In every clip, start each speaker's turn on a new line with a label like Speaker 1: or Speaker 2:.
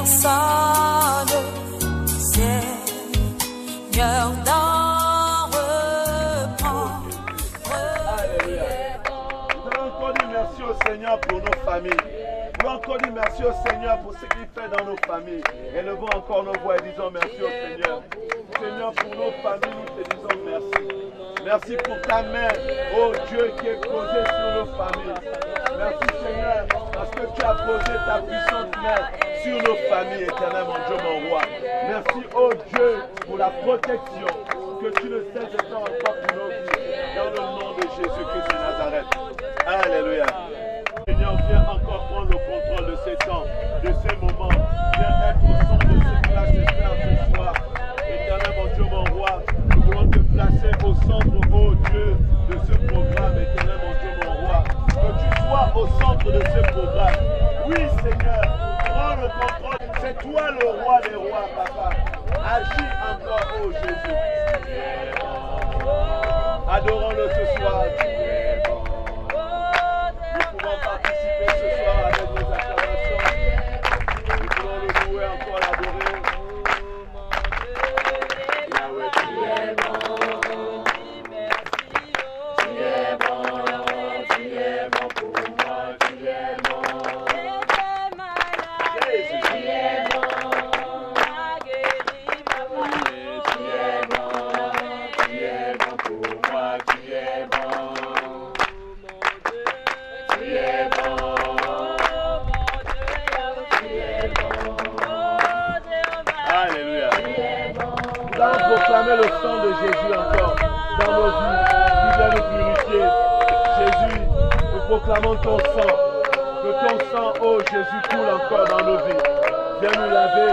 Speaker 1: personne, Seigneur, d'en reprendre.
Speaker 2: Alléluia. Nous allons encore dire merci au Seigneur pour nos familles. Nous allons encore dire merci au Seigneur pour ce qu'il fait dans nos familles. Élevons encore nos voix et disons merci au Seigneur. Seigneur, pour nos familles, nous te disons merci. Merci pour ta main, oh Dieu, qui est posée sur nos familles. Merci Seigneur, parce que tu as posé ta puissante main sur nos familles, éternel mon Dieu, mon roi. Merci, oh Dieu, pour la protection que tu ne cesses de faire encore pour nos vies. Dans le nom de Jésus-Christ de Nazareth. Alléluia. Seigneur, viens encore prendre le contrôle de ces temps, de ces moments. Viens être au centre de ce classe de faire ce soir. Éternel mon Dieu, mon roi, nous voulons te placer au centre, oh Dieu, de ce programme. Éternel mon Dieu, mon roi, que tu sois au centre de ce programme. Oui, Seigneur, prends le contrôle. C'est toi le roi des rois, papa. Agis encore, oh Jésus. Adorons-le ce soir. Nous pouvons participer ce soir avec nos acclamations. Nous voulons le louer, encore l'adorer. Yahweh, tu es bon. Tu es bon, tu es bon pour moi, tu es bon. Jésus, tu es bon. Tu es bon pour moi, tu es bon. Tu es bon. Tu es bon. Alléluia. Nous allons proclamer le sang de Jésus encore dans nos vies qui vient nous purifier. Jésus, nous proclamons ton sang. Que ton sang, oh Jésus, coule encore dans nos vies. Viens nous laver,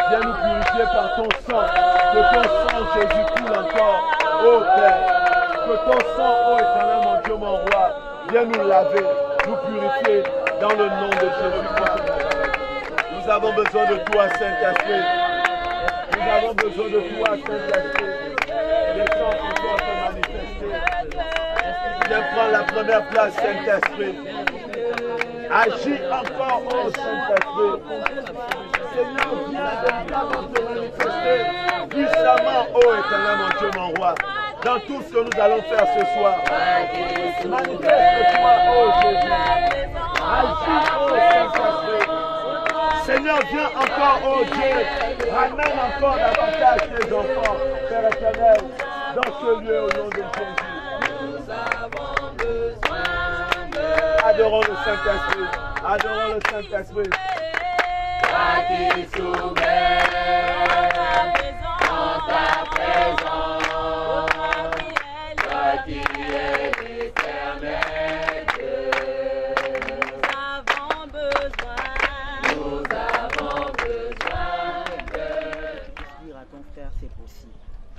Speaker 2: viens nous purifier par ton sang. Que ton sang, Jésus, coule encore, oh Père. Que ton sang, oh éternel, mon Dieu, mon roi, viens nous laver, nous purifier dans le nom de Jésus-Christ. Nous avons besoin de toi, Saint-Esprit. Nous avons besoin de toi, Saint-Esprit. Descends encore te manifester. Viens prendre la première place, Saint-Esprit. Agis encore, oh Saint-Esprit. Seigneur, viens vraiment te manifester puissamment, oh éternel, mon Dieu, mon roi, dans tout ce que nous allons faire ce soir. Manifeste-toi, oh Jésus. Agis, oh Saint-Esprit. Seigneur, viens encore, oh Dieu. Ramène encore davantage tes enfants, Père éternel, dans ce lieu au nom de Jésus. Adorons le Saint-Esprit. Adorons le Saint-Esprit. Toi qui soumets en ta présence, toi qui es l'éternel Dieu. Nous avons besoin de.
Speaker 3: Dire à ton frère, c'est possible.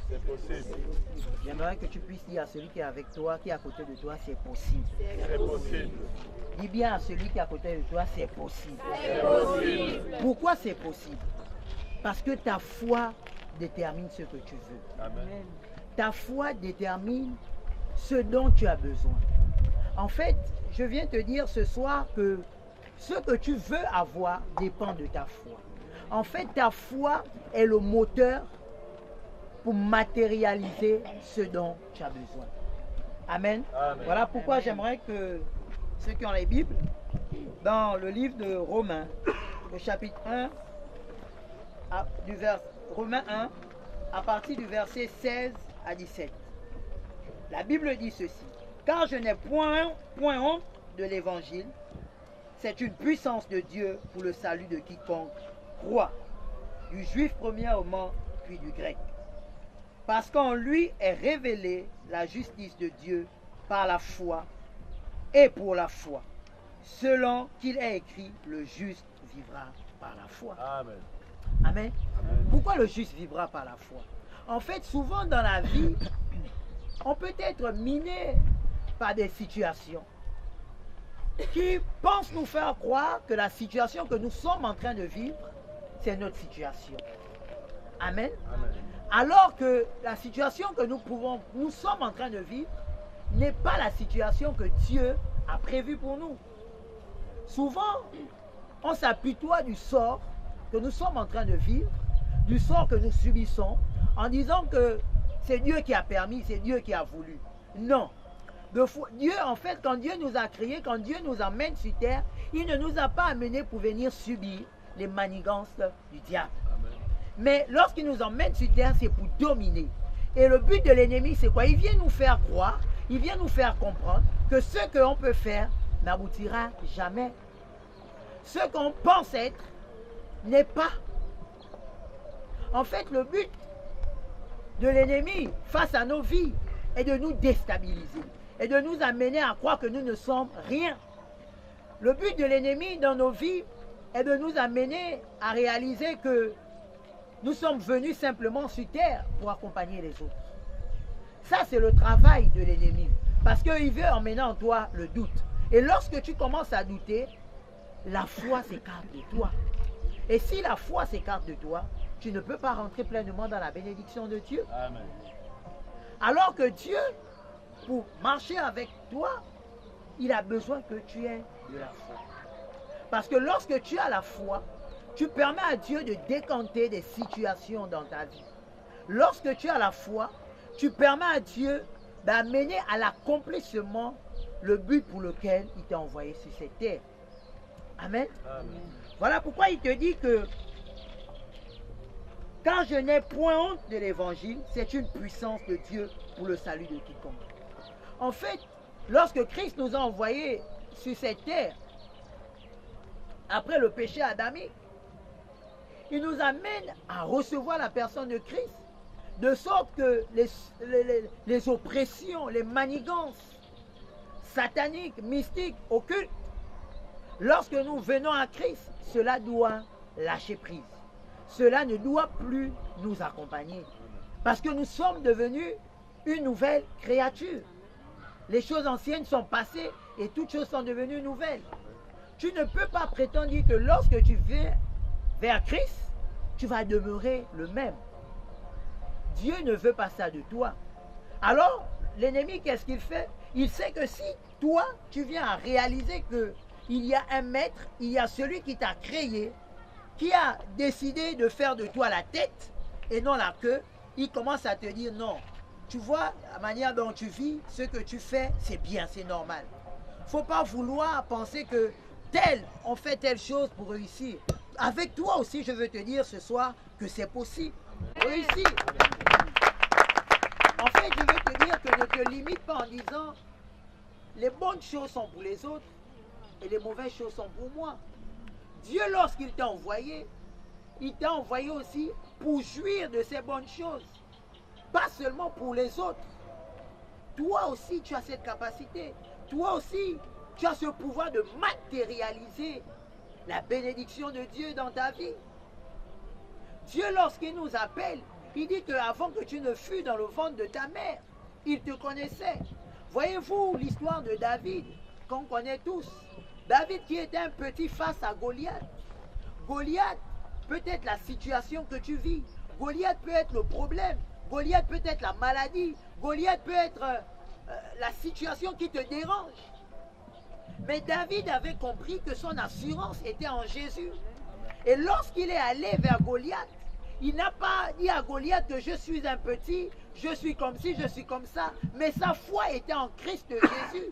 Speaker 2: C'est possible.
Speaker 3: J'aimerais que tu puisses dire à celui qui est avec toi, qui est à côté de toi, c'est possible.
Speaker 2: C'est possible.
Speaker 3: Dis bien à celui qui est à côté de toi, c'est possible.
Speaker 2: C'est possible.
Speaker 3: Pourquoi c'est possible? Parce que ta foi détermine ce que tu veux.
Speaker 2: Amen.
Speaker 3: Ta foi détermine ce dont tu as besoin. En fait, je viens te dire ce soir que ce que tu veux avoir dépend de ta foi. En fait, ta foi est le moteur pour matérialiser ce dont tu as besoin. Amen.
Speaker 2: Amen.
Speaker 3: Voilà pourquoi j'aimerais que ceux qui ont les Bibles, dans le livre de Romains, le chapitre 1, Romains 1, à partir du verset 16 à 17. La Bible dit ceci: car je n'ai point honte de l'évangile, c'est une puissance de Dieu pour le salut de quiconque croit, du juif premièrement, puis du grec. Parce qu'en lui est révélée la justice de Dieu par la foi et pour la foi, selon qu'il est écrit, le juste vivra par la foi.
Speaker 2: Amen.
Speaker 3: Amen.
Speaker 2: Amen.
Speaker 3: Pourquoi le juste vivra par la foi? En fait, souvent dans la vie, on peut être miné par des situations qui pensent nous faire croire que la situation que nous sommes en train de vivre, c'est notre situation. Amen.
Speaker 2: Amen.
Speaker 3: Alors que la situation que nous sommes en train de vivre n'est pas la situation que Dieu a prévue pour nous. Souvent, on s'apitoie du sort que nous sommes en train de vivre, du sort que nous subissons, en disant que c'est Dieu qui a permis, c'est Dieu qui a voulu. Non. Dieu, en fait, quand Dieu nous a créés, quand Dieu nous emmène sur terre, il ne nous a pas amenés pour venir subir les manigances du diable.
Speaker 2: Amen.
Speaker 3: Mais lorsqu'il nous emmène sur terre, c'est pour dominer. Et le but de l'ennemi, c'est quoi? Il vient nous faire croire, il vient nous faire comprendre que ce qu'on peut faire n'aboutira jamais. Ce qu'on pense être n'est pas. En fait, le but de l'ennemi face à nos vies est de nous déstabiliser et de nous amener à croire que nous ne sommes rien. Le but de l'ennemi dans nos vies est de nous amener à réaliser que nous sommes venus simplement sur terre pour accompagner les autres. Ça, c'est le travail de l'ennemi. Parce qu'il veut emmener en toi le doute. Et lorsque tu commences à douter, la foi s'écarte de toi. Et si la foi s'écarte de toi, tu ne peux pas rentrer pleinement dans la bénédiction de Dieu.
Speaker 2: Amen.
Speaker 3: Alors que Dieu, pour marcher avec toi, il a besoin que tu aies de la foi. Parce que lorsque tu as la foi, tu permets à Dieu de décanter des situations dans ta vie. Lorsque tu as la foi, tu permets à Dieu d'amener à l'accomplissement le but pour lequel il t'a envoyé sur cette terre. Amen.
Speaker 2: Amen.
Speaker 3: Voilà pourquoi il te dit que quand je n'ai point honte de l'évangile, c'est une puissance de Dieu pour le salut de quiconque. En fait, lorsque Christ nous a envoyés sur cette terre, après le péché adamique, il nous amène à recevoir la personne de Christ, de sorte que les oppressions, les manigances sataniques, mystiques, occultes, lorsque nous venons à Christ, cela doit lâcher prise. Cela ne doit plus nous accompagner. Parce que nous sommes devenus une nouvelle créature. Les choses anciennes sont passées et toutes choses sont devenues nouvelles. Tu ne peux pas prétendre dire que lorsque tu viens vers Christ, tu vas demeurer le même. Dieu ne veut pas ça de toi. Alors, l'ennemi, qu'est-ce qu'il fait? Il sait que si toi, tu viens à réaliser qu'il y a un maître, il y a celui qui t'a créé, qui a décidé de faire de toi la tête et non la queue, il commence à te dire non. Tu vois, la manière dont tu vis, ce que tu fais, c'est bien, c'est normal. Il ne faut pas vouloir penser que tel, on fait telle chose pour réussir. Avec toi aussi, je veux te dire ce soir que c'est possible. Réussir. En fait, je veux te dire que ne te limite pas en disant les bonnes choses sont pour les autres et les mauvaises choses sont pour moi. Dieu, lorsqu'il t'a envoyé, il t'a envoyé aussi pour jouir de ces bonnes choses. Pas seulement pour les autres. Toi aussi, tu as cette capacité. Toi aussi, tu as ce pouvoir de matérialiser la bénédiction de Dieu dans ta vie. Dieu, lorsqu'il nous appelle, il dit qu'avant que tu ne fus dans le ventre de ta mère, il te connaissait. Voyez-vous l'histoire de David, qu'on connaît tous. David qui était un petit face à Goliath. Goliath peut être la situation que tu vis. Goliath peut être le problème. Goliath peut être la maladie. Goliath peut être la situation qui te dérange. Mais David avait compris que son assurance était en Jésus. Et lorsqu'il est allé vers Goliath, il n'a pas dit à Goliath que je suis un petit, je suis comme ci, je suis comme ça. Mais sa foi était en Christ Jésus.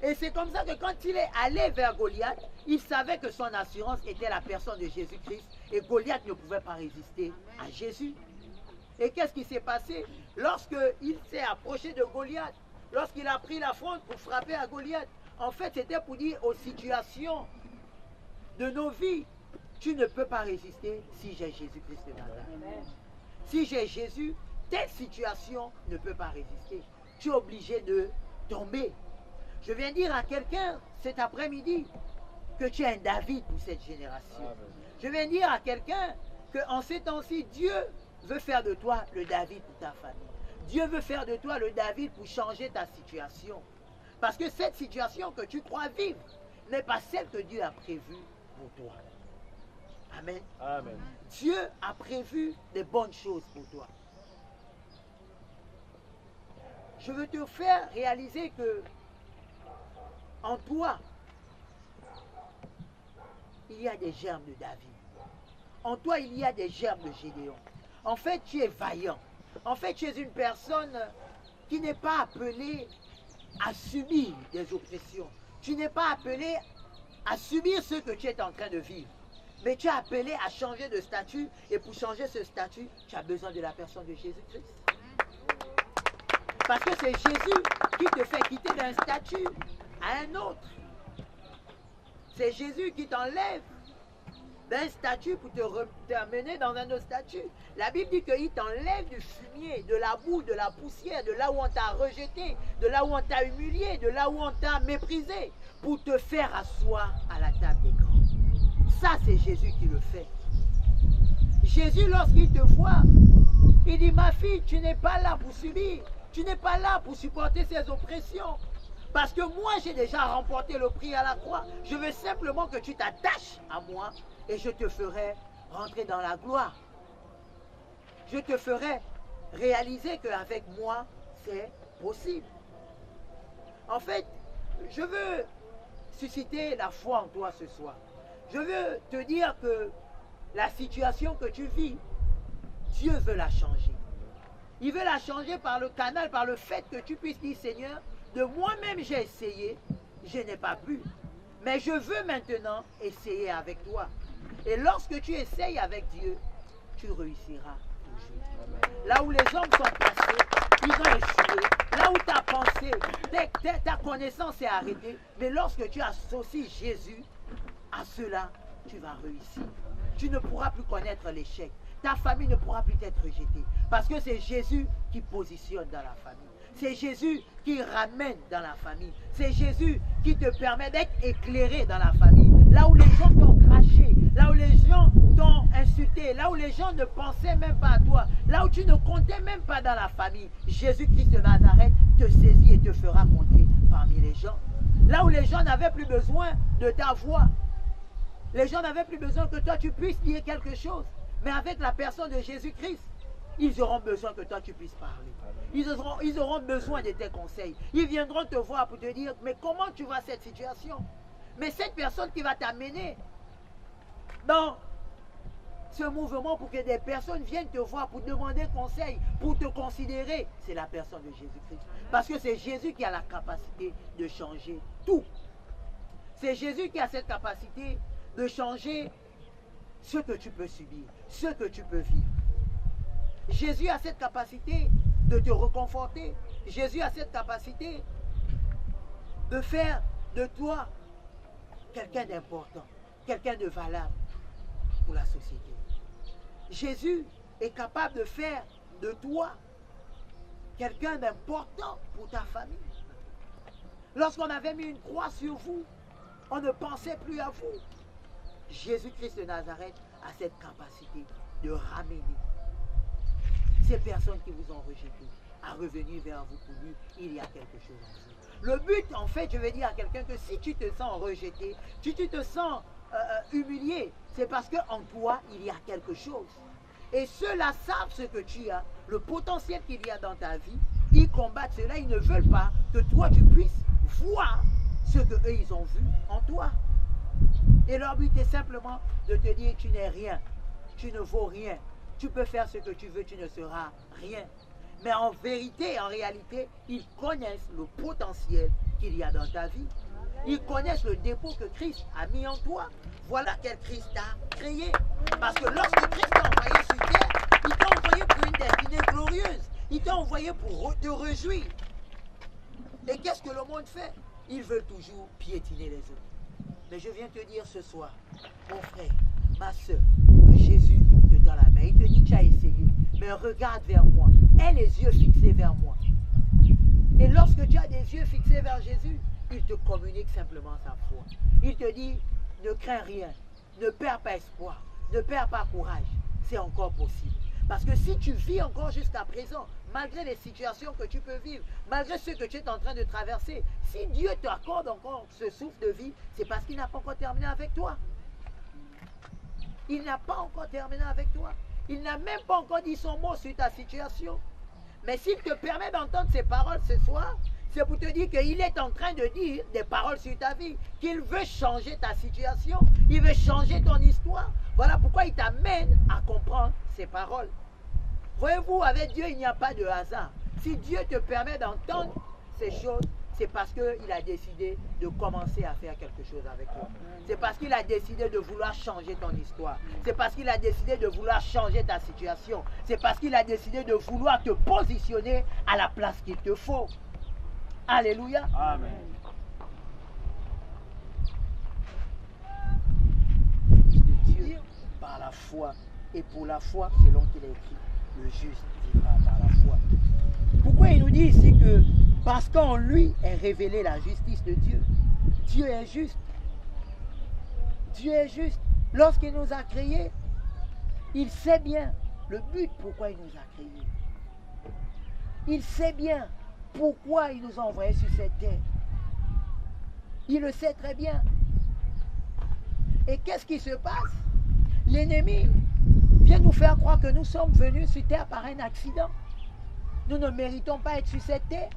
Speaker 3: Et c'est comme ça que quand il est allé vers Goliath, il savait que son assurance était la personne de Jésus-Christ. Et Goliath ne pouvait pas résister à Jésus. Et qu'est-ce qui s'est passé? Lorsqu'il s'est approché de Goliath, lorsqu'il a pris la fronde pour frapper à Goliath, en fait, c'était pour dire aux situations de nos vies, tu ne peux pas résister si j'ai Jésus-Christ de Nazareth. Si j'ai Jésus, telle situation ne peut pas résister. Tu es obligé de tomber. Je viens dire à quelqu'un cet après-midi que tu es un David pour cette génération. Je viens dire à quelqu'un qu'en ces temps-ci, Dieu veut faire de toi le David pour ta famille. Dieu veut faire de toi le David pour changer ta situation. Parce que cette situation que tu crois vivre n'est pas celle que Dieu a prévue pour toi. Amen.
Speaker 2: Amen.
Speaker 3: Dieu a prévu des bonnes choses pour toi. Je veux te faire réaliser que en toi, il y a des germes de David. en toi il y a des germes de Gédéon. En fait, tu es vaillant. En fait, tu es une personne qui n'est pas appelée à subir des oppressions. Tu n'es pas appelé à subir ce que tu es en train de vivre. Mais tu es appelé à changer de statut. Et pour changer ce statut, tu as besoin de la personne de Jésus-Christ. Parce que c'est Jésus qui te fait quitter d'un statut à un autre. C'est Jésus qui t'enlève d'un statut pour t'amener dans un autre statut. La Bible dit qu'il t'enlève du fumier, de la boue, de la poussière, de là où on t'a rejeté, de là où on t'a humilié, de là où on t'a méprisé, pour te faire asseoir à la table des grands. Ça, c'est Jésus qui le fait. Jésus, lorsqu'il te voit, il dit, ma fille, tu n'es pas là pour subir, tu n'es pas là pour supporter ces oppressions. Parce que moi, j'ai déjà remporté le prix à la croix. Je veux simplement que tu t'attaches à moi et je te ferai rentrer dans la gloire. Je te ferai réaliser qu'avec moi, c'est possible. En fait, je veux susciter la foi en toi ce soir. Je veux te dire que la situation que tu vis, Dieu veut la changer. Il veut la changer par le canal, par le fait que tu puisses dire, Seigneur, de moi-même j'ai essayé, je n'ai pas pu. Mais je veux maintenant essayer avec toi. Et lorsque tu essayes avec Dieu, tu réussiras toujours. Là où les hommes sont passés, ils ont échoué. Là où ta pensée, ta connaissance est arrêtée. Mais lorsque tu associes Jésus à cela, tu vas réussir. Tu ne pourras plus connaître l'échec. Ta famille ne pourra plus être rejetée. Parce que c'est Jésus qui positionne dans la famille. C'est Jésus qui ramène dans la famille. C'est Jésus qui te permet d'être éclairé dans la famille. Là où les gens t'ont craché, là où les gens t'ont insulté, là où les gens ne pensaient même pas à toi, là où tu ne comptais même pas dans la famille, Jésus-Christ de Nazareth te saisit et te fera compter parmi les gens. Là où les gens n'avaient plus besoin de ta voix, les gens n'avaient plus besoin que toi tu puisses dire quelque chose. Mais avec la personne de Jésus-Christ, ils auront besoin que toi tu puisses parler. Ils auront besoin de tes conseils. Ils viendront te voir pour te dire, mais comment tu vois cette situation? Mais cette personne qui va t'amener dans ce mouvement pour que des personnes viennent te voir pour demander conseil, pour te considérer, c'est la personne de Jésus-Christ. Parce que c'est Jésus qui a la capacité de changer tout. C'est Jésus qui a cette capacité de changer ce que tu peux subir, ce que tu peux vivre. Jésus a cette capacité de te reconforter. Jésus a cette capacité de faire de toi quelqu'un d'important, quelqu'un de valable pour la société. Jésus est capable de faire de toi quelqu'un d'important pour ta famille. Lorsqu'on avait mis une croix sur vous, on ne pensait plus à vous. Jésus-Christ de Nazareth a cette capacité de ramener ces personnes qui vous ont rejeté à revenir vers vous pour lui. Il y a quelque chose en vous. Le but, en fait, je vais dire à quelqu'un que si tu te sens rejeté, si tu te sens humilié, c'est parce qu'en toi, il y a quelque chose. Et ceux-là savent ce que tu as, le potentiel qu'il y a dans ta vie. Ils combattent cela, ils ne veulent pas que toi, tu puisses voir ce qu'eux, ils ont vu en toi. Et leur but est simplement de te dire, tu n'es rien, tu ne vaux rien. Tu peux faire ce que tu veux, tu ne seras rien. Mais en vérité, en réalité, ils connaissent le potentiel qu'il y a dans ta vie. Ils connaissent le dépôt que Christ a mis en toi. Voilà quel Christ t'a créé. Parce que lorsque Christ t'a envoyé sur terre, il t'a envoyé pour une destinée glorieuse. Il t'a envoyé pour te réjouir. Et qu'est-ce que le monde fait? Ils veulent toujours piétiner les autres. Mais je viens te dire ce soir, mon frère, ma soeur, que Jésus te donne la main. Il te dit, tu as essayé, mais regarde vers moi. Aie les yeux fixés vers moi. Et lorsque tu as des yeux fixés vers Jésus, il te communique simplement sa foi. Il te dit, ne crains rien, ne perds pas espoir, ne perds pas courage. C'est encore possible. Parce que si tu vis encore jusqu'à présent, malgré les situations que tu peux vivre, malgré ce que tu es en train de traverser, si Dieu t'accorde encore ce souffle de vie, c'est parce qu'il n'a pas encore terminé avec toi. Il n'a pas encore terminé avec toi. Il n'a même pas encore dit son mot sur ta situation. Mais s'il te permet d'entendre ces paroles ce soir, C'est pour te dire qu'il est en train de dire des paroles sur ta vie, qu'il veut changer ta situation, il veut changer ton histoire. Voilà pourquoi il t'amène à comprendre ces paroles. Voyez-vous, avec Dieu, il n'y a pas de hasard. Si Dieu te permet d'entendre ces choses, c'est parce qu'il a décidé de commencer à faire quelque chose avec toi. C'est parce qu'il a décidé de vouloir changer ton histoire. C'est parce qu'il a décidé de vouloir changer ta situation. C'est parce qu'il a décidé de vouloir te positionner à la place qu'il te faut. Alléluia.
Speaker 2: Amen.
Speaker 3: De Dieu par la foi et pour la foi selon qu'il est écrit. Le juste vivra par la foi. Pourquoi il nous dit ici que parce qu'en lui est révélée la justice de Dieu. Dieu est juste. Dieu est juste. Lorsqu'il nous a créés, il sait bien le but pourquoi il nous a créés. Il sait bien pourquoi il nous a envoyés sur cette terre. Il le sait très bien. Et qu'est-ce qui se passe? L'ennemi vient nous faire croire que nous sommes venus sur terre par un accident. Nous ne méritons pas être sur cette terre.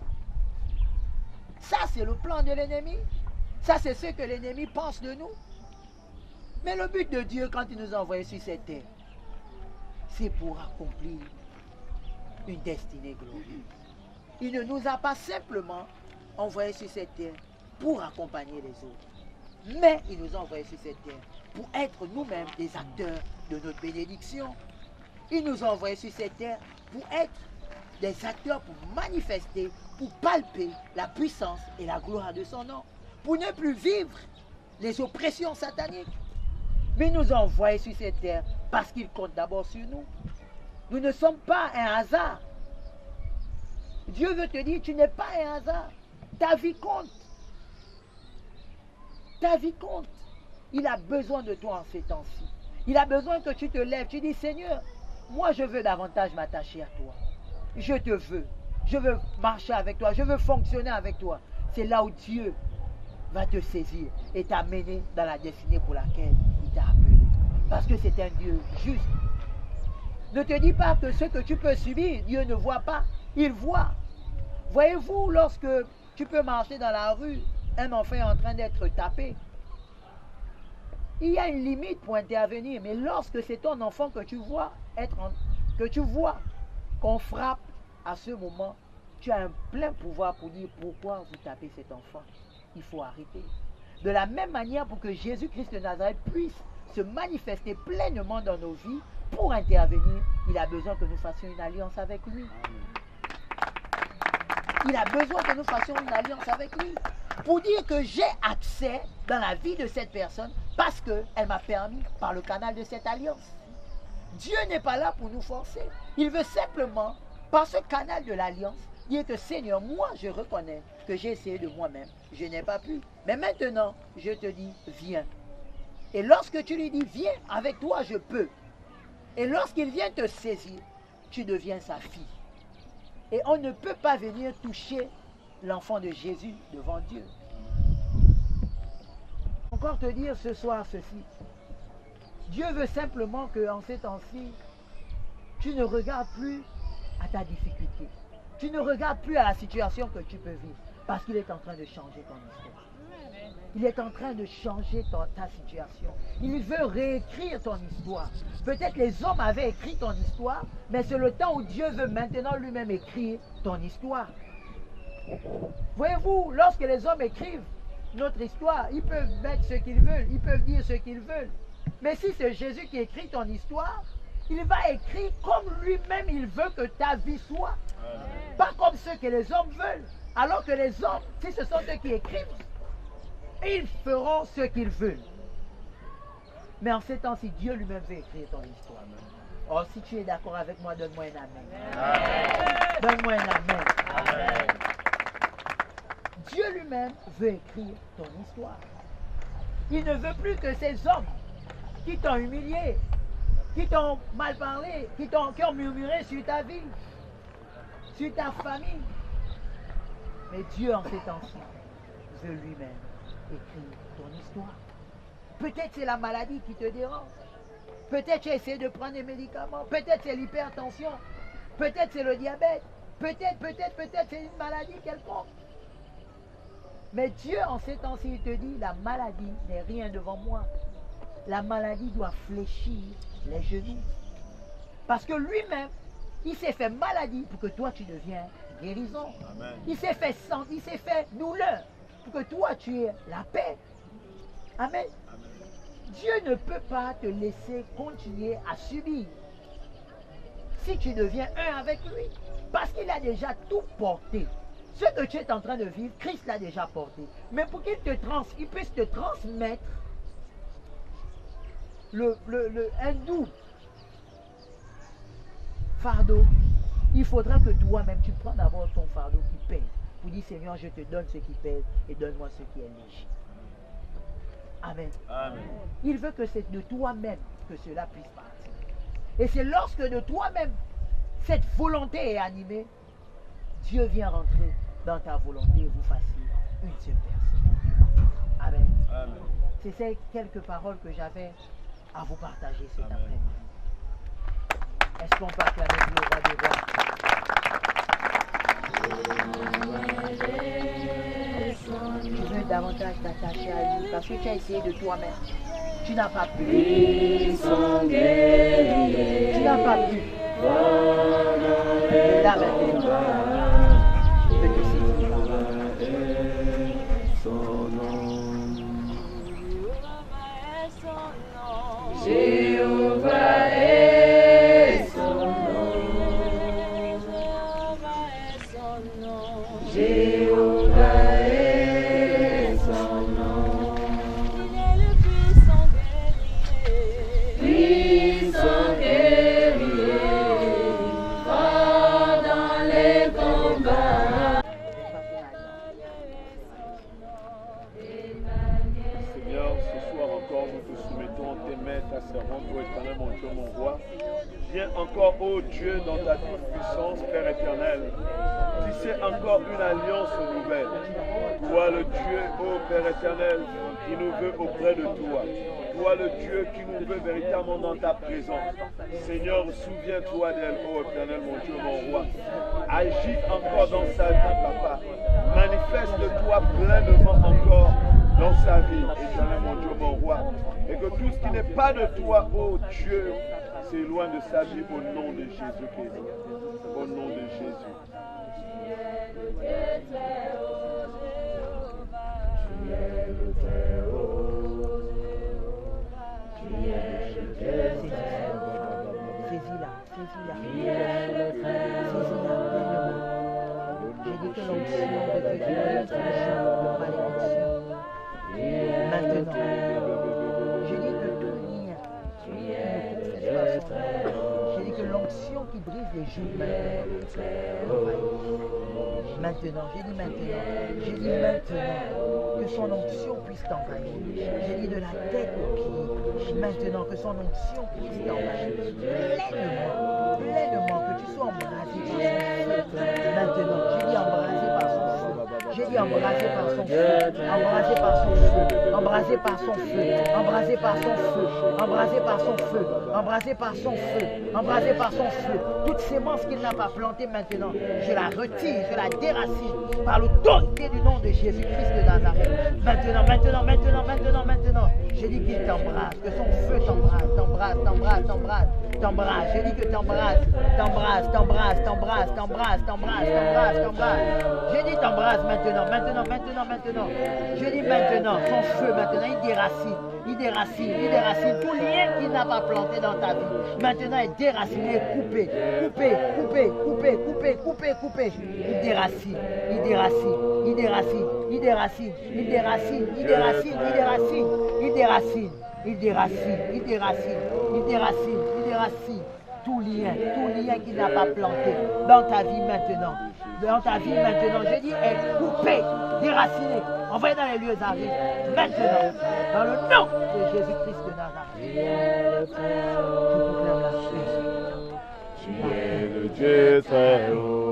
Speaker 3: Ça, c'est le plan de l'ennemi. Ça, c'est ce que l'ennemi pense de nous. Mais le but de Dieu, quand il nous a envoyés sur cette terre, c'est pour accomplir une destinée glorieuse. Il ne nous a pas simplement envoyés sur cette terre pour accompagner les autres. Mais il nous a envoyés sur cette terre pour être nous-mêmes des acteurs de notre bénédiction. Il nous a envoyés sur cette terre pour être des acteurs, pour manifester, pour palper la puissance et la gloire de son nom. Pour ne plus vivre les oppressions sataniques. Mais il nous a envoyés sur cette terre parce qu'il compte d'abord sur nous. Nous ne sommes pas un hasard. Dieu veut te dire, tu n'es pas un hasard. Ta vie compte. Ta vie compte. Il a besoin de toi en ces temps-ci. Il a besoin que tu te lèves. Tu dis, Seigneur, moi je veux davantage m'attacher à toi. Je te veux. Je veux marcher avec toi. Je veux fonctionner avec toi. C'est là où Dieu va te saisir et t'amener dans la destinée pour laquelle il t'a appelé. Parce que c'est un Dieu juste. Ne te dis pas que ce que tu peux subir, Dieu ne voit pas. Il voit. Voyez-vous, lorsque tu peux marcher dans la rue, un enfant est en train d'être tapé, il y a une limite pour intervenir. Mais lorsque c'est ton enfant que tu vois qu'on frappe, à ce moment, tu as un plein pouvoir pour dire pourquoi vous tapez cet enfant. Il faut arrêter. De la même manière, pour que Jésus-Christ de Nazareth puisse se manifester pleinement dans nos vies, pour intervenir, il a besoin que nous fassions une alliance avec lui. Il a besoin que nous fassions une alliance avec lui. Pour dire que j'ai accès dans la vie de cette personne parce qu'elle m'a permis par le canal de cette alliance. Dieu n'est pas là pour nous forcer. Il veut simplement, par ce canal de l'alliance, dire que Seigneur, moi je reconnais que j'ai essayé de moi-même. Je n'ai pas pu. Mais maintenant, je te dis, viens. Et lorsque tu lui dis, viens, avec toi je peux. Et lorsqu'il vient te saisir, tu deviens sa fille. Et on ne peut pas venir toucher l'enfant de Jésus devant Dieu. Encore te dire ce soir ceci. Dieu veut simplement qu'en ces temps-ci, tu ne regardes plus à ta difficulté. Tu ne regardes plus à la situation que tu peux vivre. Parce qu'il est en train de changer ton histoire. Il est en train de changer ta situation. Il veut réécrire ton histoire. Peut-être les hommes avaient écrit ton histoire, mais c'est le temps où Dieu veut maintenant lui-même écrire ton histoire. Voyez-vous, lorsque les hommes écrivent notre histoire, ils peuvent mettre ce qu'ils veulent, ils peuvent dire ce qu'ils veulent. Mais si c'est Jésus qui écrit ton histoire, il va écrire comme lui-même il veut que ta vie soit. Pas comme ce que les hommes veulent. Alors que les hommes, si ce sont eux qui écrivent, ils feront ce qu'ils veulent. Mais en ces temps-ci, Dieu lui-même veut écrire ton histoire. Oh, si tu es d'accord avec moi, donne-moi un amen. Donne-moi un amen. Amen. Dieu lui-même veut écrire ton histoire. Il ne veut plus que ces hommes qui t'ont humilié, qui t'ont mal parlé, qui ont murmuré sur ta vie, sur ta famille. Mais Dieu, en ces temps-ci, veut lui-même écrire ton histoire. Peut-être c'est la maladie qui te dérange. Peut-être tu as essayé de prendre des médicaments. Peut-être c'est l'hypertension. Peut-être c'est le diabète. Peut-être c'est une maladie quelconque. Mais Dieu, en ces temps-ci, il te dit, la maladie n'est rien devant moi. La maladie doit fléchir les genoux. Parce que lui-même, il s'est fait maladie pour que toi, tu deviennes guérison.
Speaker 2: Amen.
Speaker 3: Il s'est fait douleur pour que toi, tu aies la paix. Amen.
Speaker 2: Amen.
Speaker 3: Dieu ne peut pas te laisser continuer à subir si tu deviens un avec lui. Parce qu'il a déjà tout porté. Ce que tu es en train de vivre, Christ l'a déjà porté. Mais pour qu'il puisse te transmettre un doux fardeau, il faudra que toi-même, tu prennes d'abord ton fardeau qui pèse. Pour dire, Seigneur, je te donne ce qui pèse et donne-moi ce qui est léger. Amen.
Speaker 2: Amen.
Speaker 3: Il veut que c'est de toi-même que cela puisse partir. Et c'est lorsque de toi-même, cette volonté est animée, Dieu vient rentrer dans ta volonté et vous fassiez une seule personne. Amen.
Speaker 2: Amen.
Speaker 3: C'est ces quelques paroles que j'avais à vous partager cet
Speaker 2: Amen.
Speaker 3: après-midi. Est-ce qu'on peut acclamer le roi des rois? Tu veux davantage t'attacher à lui parce que tu as essayé de toi-même. Tu n'as pas pu. Tu n'as pas pu. Là maintenant, il veut te saisir.
Speaker 1: Jéhovah est son nom. Jéhovah est son nom. Il est le puissant guerrier. Puissant guerrier. Fort dans les combats.
Speaker 2: Seigneur, ce soir encore, nous te soumettons tes mains, ta servante, ô éternel, mon Dieu, mon roi. Viens encore, ô Dieu, dans ta toute-puissance, Père éternel. Tissez encore une alliance nouvelle. Toi, le Dieu, ô Père éternel, qui nous veut auprès de toi. Toi, le Dieu qui nous veut véritablement dans ta présence. Seigneur, souviens-toi d'elle, ô éternel, mon Dieu, mon roi. Agis encore dans sa vie, papa. Manifeste-toi pleinement encore dans sa vie, éternel, mon Dieu, mon roi. Et que tout ce qui n'est pas de toi, ô Dieu, s'éloigne de sa vie au nom de Jésus-Christ. Au nom de Jésus.
Speaker 3: Saisis-la, saisis-la. Saisis-la pleinement. J'ai dit que l'onction de Dieu est de malédiction. Maintenant, je dis que tout lien qui ne confesse pas son nom, je dis que l'onction qui brise les joues maintenant, j'ai dit maintenant que son onction puisse t'envahir. J'ai dit de la tête aux pieds, maintenant que son onction puisse t'envahir. Pleinement, que tu sois embrasé par son feu. Maintenant, j'ai dit embrasé par son feu. J'ai dit embrasé par son feu, embrasé par son feu, embrasé par son feu, embrasé par son feu, embrasé par son feu, embrasé par son feu, embrasé par son feu. Toute sémence qu'il n'a pas plantée maintenant, je la retire, je la déracine par l'autorité du nom de Jésus-Christ de Nazareth. Maintenant, j'ai dit qu'il t'embrasse, que son feu t'embrasse. J'ai dit que t'embrasse. J'ai dit t'embrasse maintenant. Je dis maintenant, son feu maintenant, il déracine tout lien qu'il n'a pas planté dans ta vie. Maintenant, il déracine, il est coupé. Il déracine. Tout lien qu'il n'a pas planté dans ta vie maintenant. Je dis, est coupé, déraciné, envoyé dans les lieux arides. Maintenant, dans le nom de Jésus-Christ de Nazareth. Je proclame la paix.
Speaker 2: Tu es le Dieu très haut.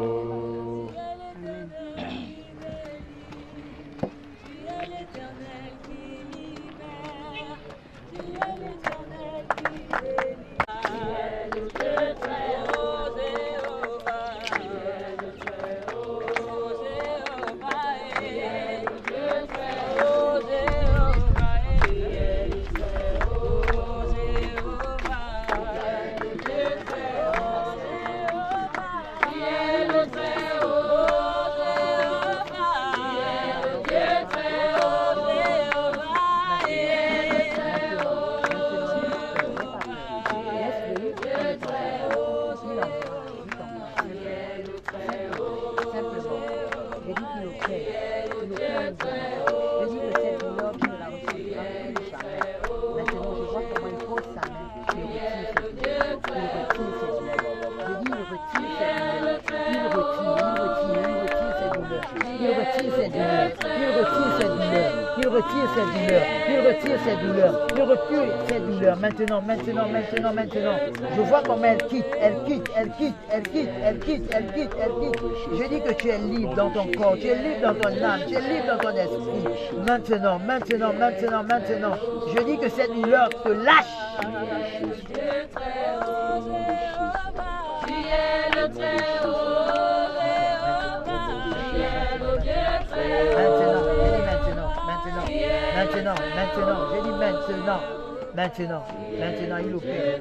Speaker 3: douleurs. Il retire ses douleurs. Il retire ses douleurs. Maintenant. Je vois comment elle quitte. Je dis que tu es libre dans ton corps. Tu es libre dans ton âme. Tu es libre dans ton esprit. Maintenant. Je dis que cette douleur te lâche. Maintenant, il opère.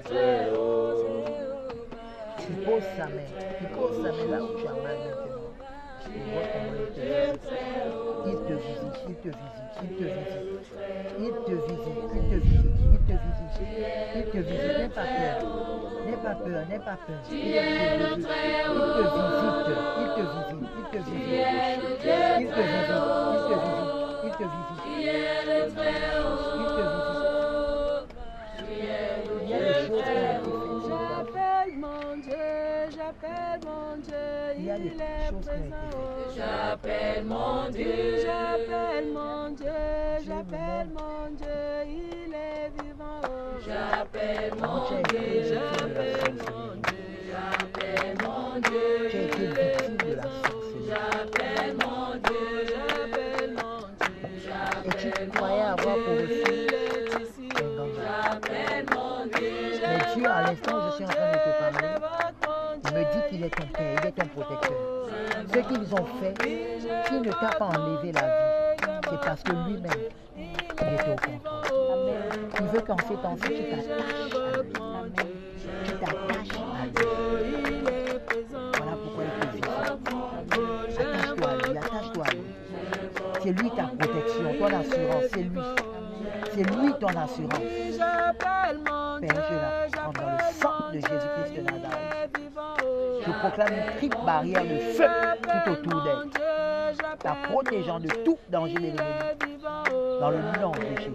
Speaker 3: Il pose sa main là où tu as mal maintenant. Il voit comment il te visite. N'aie pas peur. Il te visite. Il y a des choses qui ont
Speaker 1: J'appelle mon Dieu, il est vivant. J'appelle mon Dieu,
Speaker 3: Tu as été victime de la sorcellerie.
Speaker 1: j'appelle mon Dieu.
Speaker 3: Et tu croyais avoir pour reçu mais Dieu, à l'instant où je suis en train de te parler, me dit qu'il est ton père, il est ton protecteur. Ce qu'ils ont fait, s'il ne t'a pas enlevé la vie, c'est parce que lui-même, il est au contrôle. Il veut qu'en ces temps-ci, tu t'attaches à lui. Voilà pourquoi il te visite. Attache-toi à lui. C'est lui ta protection, ton assurance, c'est lui. C'est lui ton assurance. Père, je la prends dans le sang de Jésus-Christ de Nazareth. Je proclame une triple barrière de feu tout autour d'elle, la protégeant de tout danger de l'ennemi. Dans le nom de Jésus.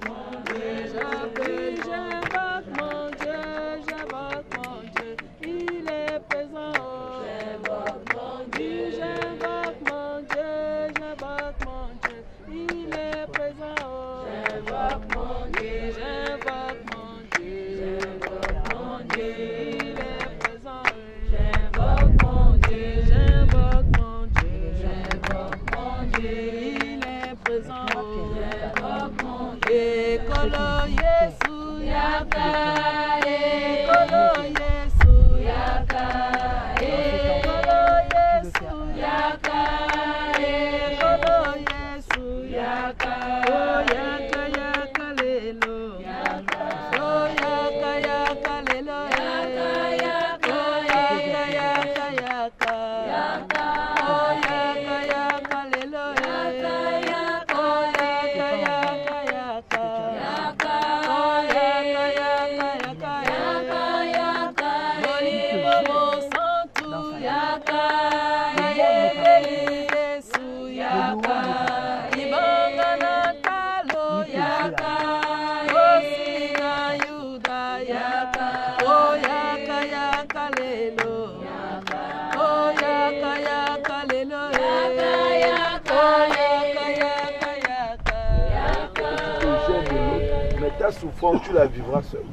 Speaker 2: Ta souffrance, tu la vivras seul.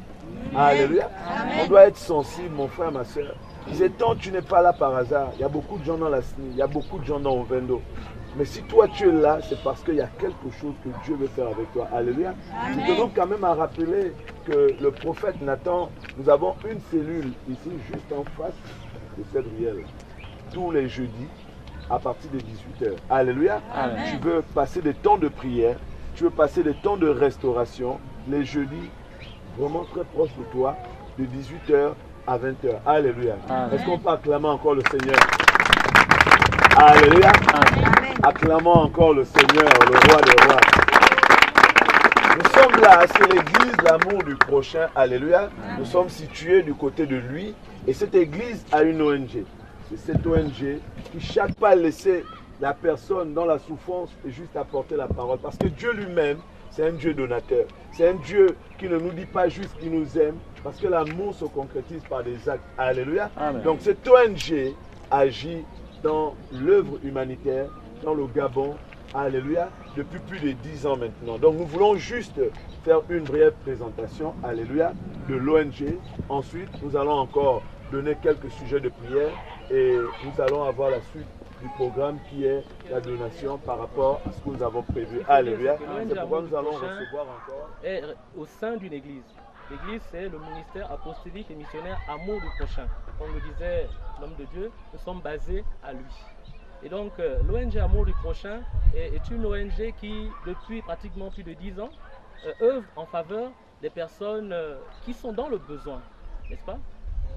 Speaker 2: Alléluia. On doit être sensible, mon frère, ma soeur. Ces temps, tu n'es pas là par hasard. Il y a beaucoup de gens dans la SNI, il y a beaucoup de gens dans Ovendo. Mais si toi tu es là, c'est parce qu'il y a quelque chose que Dieu veut faire avec toi. Alléluia. Je te donne quand même à rappeler que le prophète Nathan, nous avons une cellule ici, juste en face de cette ruelle. Tous les jeudis, à partir de 18h. Alléluia. Amen. Tu veux passer des temps de prière, tu veux passer des temps de restauration, les jeudis, vraiment très proche de toi, de 18h à 20h. Alléluia. Est-ce qu'on peut acclamer encore le Seigneur? Alléluia. Amen. Acclamons encore le Seigneur, le roi des rois. Nous sommes là, c'est l'église, l'amour du prochain. Alléluia. Nous sommes situés du côté de lui. Et cette église a une ONG. C'est cette ONG qui chaque fois laisser la personne dans la souffrance et juste apporter la parole. Parce que Dieu lui-même, c'est un Dieu donateur. C'est un Dieu qui ne nous dit pas juste qu'il nous aime, parce que l'amour se concrétise par des actes. Alléluia. Amen. Donc cette ONG agit dans l'œuvre humanitaire, dans le Gabon. Alléluia. depuis plus de 10 ans maintenant. Donc nous voulons juste faire une brève présentation, alléluia, de l'ONG. Ensuite, nous allons encore donner quelques sujets de prière et nous allons avoir la suite du programme qui est la donation par rapport à ce que nous avons prévu. Alléluia. C'est pourquoi nous allons recevoir encore.
Speaker 4: Et au sein d'une église. L'église, c'est le ministère apostolique et missionnaire Amour du prochain. Comme le disait l'homme de Dieu, nous sommes basés à lui. Et donc, l'ONG Amour du prochain est une ONG qui, depuis pratiquement plus de 10 ans, œuvre en faveur des personnes qui sont dans le besoin, n'est-ce pas?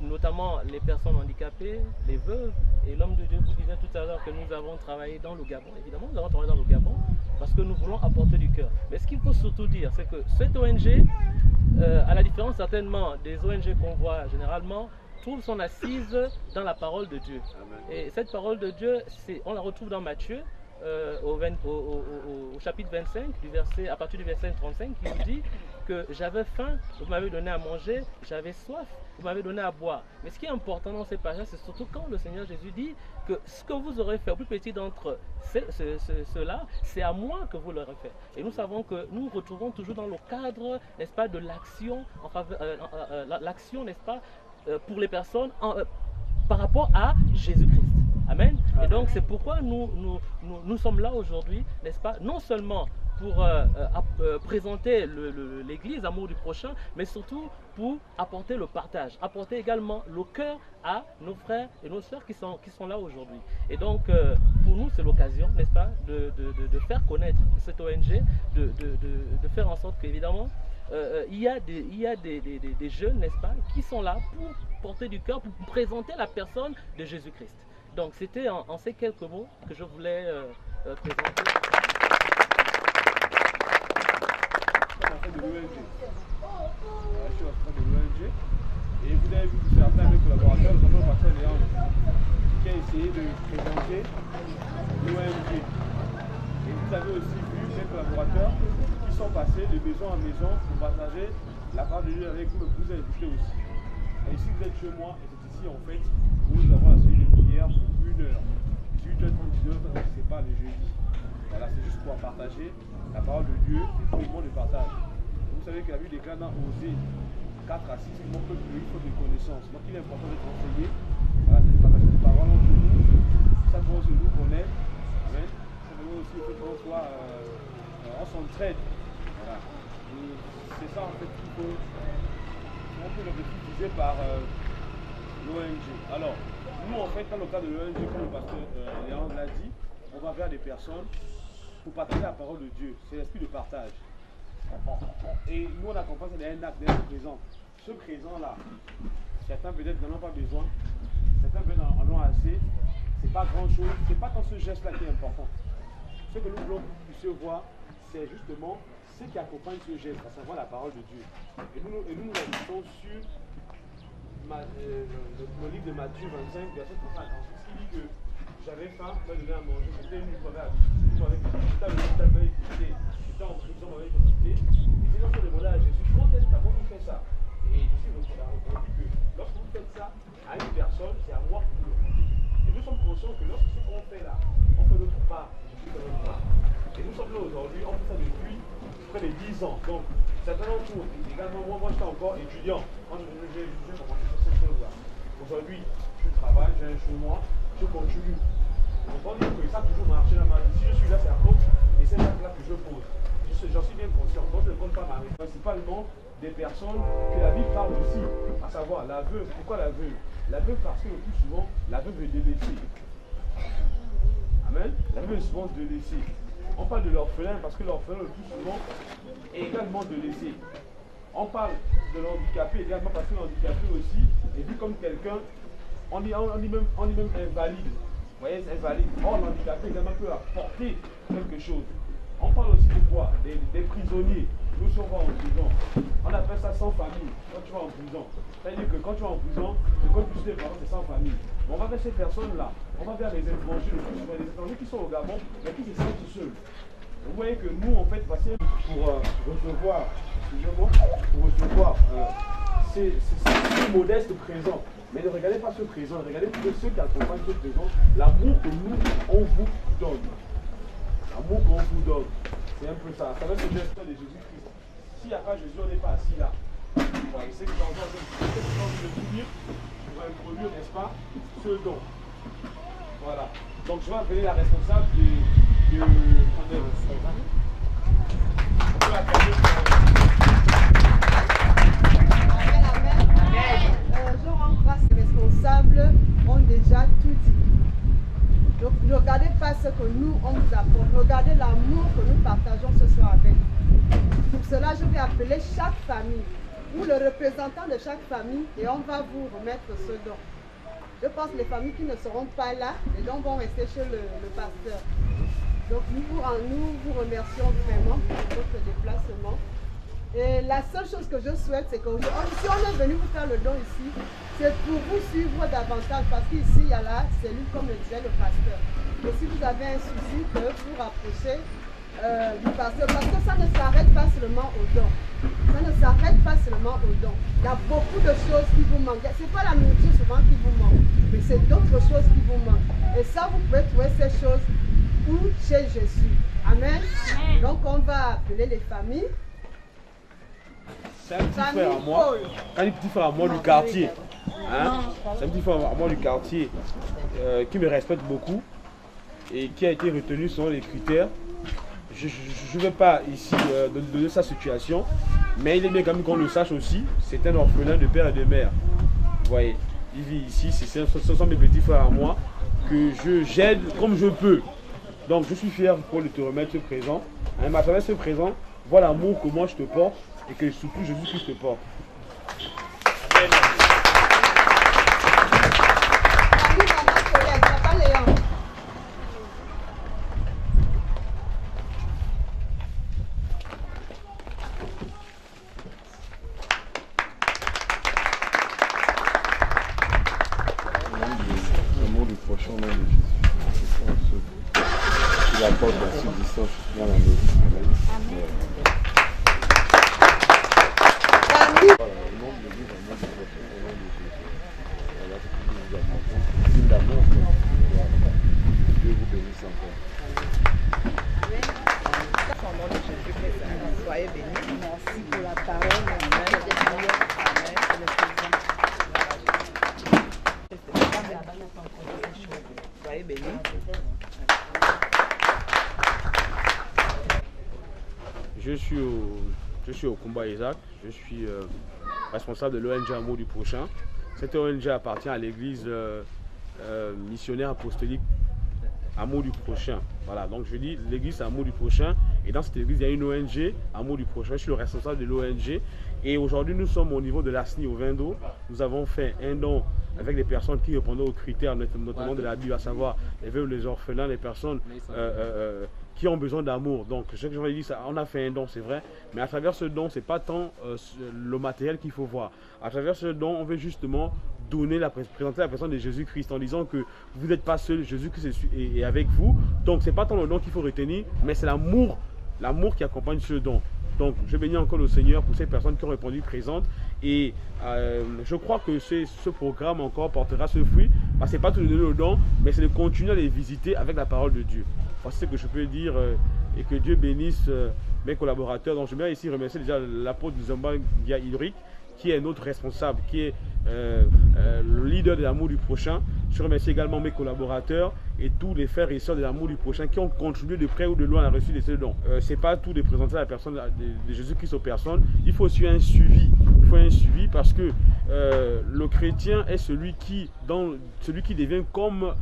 Speaker 4: Notamment les personnes handicapées, les veuves. Et l'homme de Dieu vous disait tout à l'heure que nous avons travaillé dans le Gabon. Évidemment, nous avons travaillé dans le Gabon parce que nous voulons apporter du cœur. Mais ce qu'il faut surtout dire, c'est que cette ONG, à la différence certainement des ONG qu'on voit généralement, trouve son assise dans la parole de Dieu. Amen. Et cette parole de Dieu, on la retrouve dans Matthieu, au chapitre 25, à partir du verset 35, qui nous dit que j'avais faim, vous m'avez donné à manger, j'avais soif, vous m'avez donné à boire. Mais ce qui est important dans ces passages, c'est surtout quand le Seigneur Jésus dit que ce que vous aurez fait au plus petit d'entre ceux-là, c'est à moi que vous l'aurez fait. Et nous savons que nous nous retrouvons toujours dans le cadre, n'est-ce pas, de l'action, l'action, n'est-ce pas, pour les personnes par rapport à Jésus-Christ. Amen. Et donc c'est pourquoi nous sommes là aujourd'hui, n'est-ce pas, non seulement pour présenter l'église Amour du prochain, mais surtout pour apporter le partage, apporter également le cœur à nos frères et nos sœurs qui sont là aujourd'hui. Et donc pour nous c'est l'occasion, n'est-ce pas, de faire connaître cette ONG, de faire en sorte qu'évidemment il y a des jeunes, n'est-ce pas, qui sont là pour porter du cœur, pour présenter la personne de Jésus-Christ. Donc c'était en ces quelques mots que je voulais présenter.
Speaker 5: De l'ONG. Je suis responsable de l'ONG et vous avez vu que certains de mes collaborateurs, notamment le pasteur Léandre, qui a essayé de présenter l'ONG. Et vous avez aussi vu mes collaborateurs qui sont passés de maison en maison pour partager la parole de Dieu avec vous, vous invitez aussi. Et ici vous êtes chez moi, et c'est ici en fait où nous avons la série de prières pour 1 heure. 18h30, c'est pas le jeudi. Voilà, c'est juste pour partager la parole de Dieu et tout le monde le partage. Vous savez que la Bible déclare dans Osée 4 à 6, il manque il faut de connaissances. Donc il est important d'être enseigné. Voilà, c'est de partager cette parole entre nous. Ça peut aussi nous connaître. Amen. Ça peut aussi qu'on soit on s'entraide. Voilà. C'est ça en fait qu'il faut. On peut l'objectif visé par l'ONG. Alors, nous en fait, dans le cas de l'ONG, comme le pasteur Léandre l'a dit, on va vers des personnes pour partager la parole de Dieu. C'est l'esprit de partage. Et nous, on accompagne ça d'un acte, d'être présent. Ce présent-là, certains peut-être n'en ont pas besoin, certains peut-être en ont assez. C'est pas grand-chose, c'est pas tant ce geste-là qui est important. Ce que nous voulons que vous puissiez voir, c'est justement ce qui accompagne ce geste, à savoir la parole de Dieu. Et nous agissons sur le livre de Matthieu 25, verset 35 à 36, qui dit que j'avais faim, je m'avais donné à manger, j'étais une première j'étais en prison, on m'avait visité. Et c'est là qu'on demandait à Jésus, quand est-ce qu'avant vous faites ça? Et Jésus a répondu que lorsque vous faites ça à une personne, c'est à moi que vous le faites. Et nous sommes conscients que lorsque ce qu'on fait là, on fait notre part, Jésus fait notre part. Et nous sommes là aujourd'hui, on fait ça depuis près de 10 ans. Donc, certains d'entre vous, également moi j'étais encore étudiant. Quand j'ai commencé sur cette chose-là. Aujourd'hui, je travaille, j'ai un chez moi, je continue. Donc on dit que ça a toujours marché dans ma vie. Si je suis là, c'est à cause et c'est là que je pose. J'en suis bien conscient. Donc je ne compte pas ma vie. Principalement des personnes que la Bible parle aussi, à savoir la veuve. Pourquoi la veuve? La veuve parce que le plus souvent, la veuve est délaissée. Amen. La veuve est souvent délaissée. On parle de l'orphelin parce que l'orphelin le plus souvent est également délaissé. On parle de l'handicapé également parce que l'handicapé aussi est vu comme quelqu'un, on dit même invalide. Vous voyez, c'est invalide. Or, l'handicapé également peut apporter quelque chose. On parle aussi de quoi? Des prisonniers. Nous sommes en prison. On appelle ça sans famille quand tu vas en prison. C'est-à-dire que quand tu vas en prison, le code plus des parents, c'est sans famille. Mais on va vers ces personnes-là. On va vers les étrangers, les étrangers qui sont au Gabon, mais qui se sentent seuls. Vous voyez que nous, en fait, passer pour recevoir, excusez-moi, pour recevoir ces modestes présents. Mais ne regardez pas ce présent, regardez plutôt ceux qui accompagnent ce présent, l'amour que nous, on vous donne. L'amour qu'on vous donne. C'est un peu ça. Ça va être le geste de Jésus-Christ. S'il n'y a pas Jésus, on n'est pas assis là. Voilà, et c'est que dans le souvenir, on va introduire, n'est-ce pas, ce don. Voilà. Donc je vais appeler la responsable de
Speaker 6: Je rends grâce, les responsables ont déjà tout dit. Donc ne regardez pas ce que nous, on vous apporte. Regardez l'amour que nous partageons ce soir avec vous. Pour cela, je vais appeler chaque famille ou le représentant de chaque famille et on va vous remettre ce don. Je pense que les familles qui ne seront pas là, les dons vont rester chez le pasteur. Donc nous vous remercions vraiment pour votre déplacement. Et la seule chose que je souhaite, c'est que si on est venu vous faire le don ici, c'est pour vous suivre davantage, parce qu'ici, il y a la cellule, comme le disait le pasteur. Et si vous avez un souci, que vous rapprochez du pasteur, parce que ça ne s'arrête pas seulement au don. Ça ne s'arrête pas seulement au don. Il y a beaucoup de choses qui vous manquent. Ce n'est pas la nourriture souvent qui vous manque, mais c'est d'autres choses qui vous manquent. Et ça, vous pouvez trouver ces choses où chez Jésus. Amen. Donc, on va appeler les familles.
Speaker 5: C'est un petit frère à moi. Un petit frère à moi du quartier. Hein? C'est un petit frère à moi du quartier qui me respecte beaucoup et qui a été retenu selon les critères. Je ne vais pas ici donner sa situation, mais il est bien quand même qu'on le sache aussi. C'est un orphelin de père et de mère. Vous voyez, il vit ici, ce sont mes petits frères à moi que j'aide comme je peux. Donc je suis fier pour te remettre ce présent. Mais à travers ce présent, voilà l'amour que moi je te porte et que surtout Jésus-Christ te porte. Amen.
Speaker 7: L'amour du prochain, au nom de Jésus. Il apporte la subsistance dans la nôtre. Amen. Dieu vous bénisse encore.
Speaker 6: Au nom de Jésus-Christ, soyez bénis. Merci pour la parole. Amen. Soyez bénis.
Speaker 5: Je suis au combat Isaac, je suis responsable de l'ONG Amour du Prochain. Cette ONG appartient à l'église missionnaire apostolique Amour du Prochain. Voilà, donc je dis l'église Amour du Prochain, et dans cette église il y a une ONG Amour du Prochain. Je suis le responsable de l'ONG, et aujourd'hui nous sommes au niveau de l'ASNI au Vindo. Nous avons fait un don avec des personnes qui répondaient aux critères notamment de la Bible, à savoir les veuves, les orphelins, les personnes qui ont besoin d'amour. Donc ce que j'avais dit, on a fait un don, c'est vrai, mais à travers ce don, c'est pas tant le matériel qu'il faut voir. À travers ce don, on veut justement présenter la personne de Jésus-Christ en disant que vous n'êtes pas seul, Jésus-Christ est avec vous. Donc c'est pas tant le don qu'il faut retenir, mais c'est l'amour qui accompagne ce don. Donc je bénis encore le Seigneur pour ces personnes qui ont répondu présentes, et je crois que ce programme encore portera ce fruit, parce que ce n'est pas tout de donner le don, mais c'est de continuer à les visiter avec la parole de Dieu. Voici ce que je peux dire, et que Dieu bénisse mes collaborateurs. Donc je vais ici remercier déjà l'apôtre Zamba Hydric, qui est notre responsable, qui est le leader de l'amour du prochain. Je remercie également mes collaborateurs et tous les frères et sœurs de l'amour du prochain qui ont contribué de près ou de loin à la reçue de ces dons. Ce n'est pas tout de présenter la personne de Jésus-Christ aux personnes. Il faut aussi un suivi. Il faut un suivi parce que le chrétien est celui qui devient comme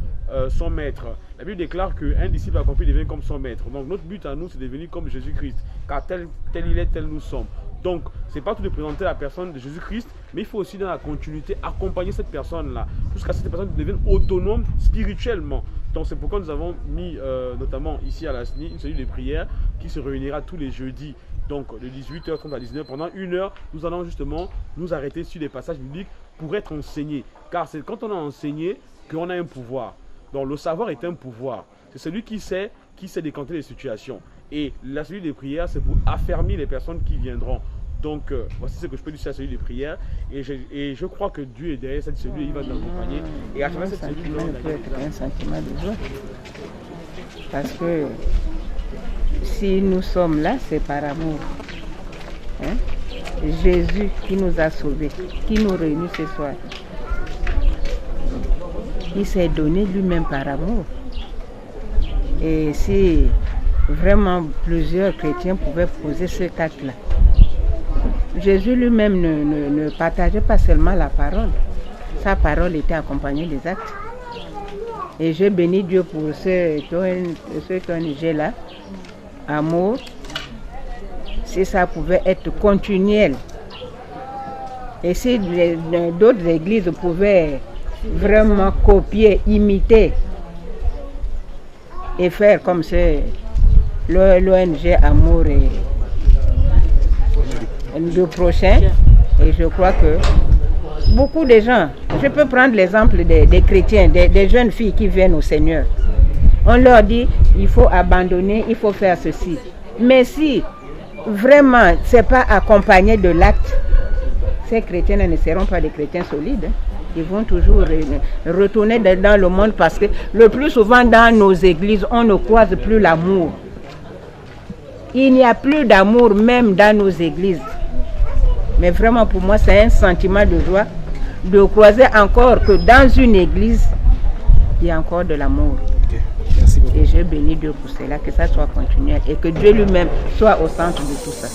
Speaker 5: son maître. La Bible déclare qu'un disciple accompli devient comme son maître. Donc notre but à nous, c'est de devenir comme Jésus-Christ. Car tel il est, tel nous sommes. Donc, ce n'est pas tout de présenter la personne de Jésus-Christ, mais il faut aussi dans la continuité accompagner cette personne-là, jusqu'à ce que cette personne devienne autonome spirituellement. Donc, c'est pourquoi nous avons mis, notamment ici à la SNI, une cellule de prière qui se réunira tous les jeudis. Donc, de 18h30 à 19h, pendant une heure, nous allons justement nous arrêter sur des passages bibliques pour être enseignés. Car c'est quand on a enseigné qu'on a un pouvoir. Donc, le savoir est un pouvoir. C'est celui qui sait décanter les situations. Et la cellule de prière, c'est pour affermir les personnes qui viendront. Donc, voici ce que je peux dire sur la cellule de prière. Et je crois que Dieu est derrière cette cellule, il va nous accompagner. Et à travers cette cellule,
Speaker 8: un sentiment de joie. Parce que Si nous sommes là, c'est par amour. Hein? Jésus qui nous a sauvés, qui nous réunit ce soir, il s'est donné lui-même par amour. Et si vraiment plusieurs chrétiens pouvaient poser ce acte-là, Jésus lui-même ne partageait pas seulement la parole. Sa parole était accompagnée des actes. Et je bénis Dieu pour ceux qui ont j'ai là, amour. Si ça pouvait être continuel. Et si d'autres églises pouvaient vraiment copier, imiter et faire comme c'est l'ONG Amour et le prochain. Et je crois que beaucoup de gens, je peux prendre l'exemple des chrétiens, des jeunes filles qui viennent au Seigneur. On leur dit, il faut abandonner, il faut faire ceci. Mais si vraiment ce n'est pas accompagné de l'acte, ces chrétiens ne seront pas des chrétiens solides. Ils vont toujours retourner dans le monde parce que le plus souvent dans nos églises, on ne croise plus l'amour. Il n'y a plus d'amour même dans nos églises. Mais vraiment pour moi, c'est un sentiment de joie de croiser encore que dans une église, il y a encore de l'amour.
Speaker 9: Okay. Merci beaucoup.
Speaker 8: Et je bénis Dieu pour cela, que ça soit continuel et que Dieu lui-même soit au centre de tout ça.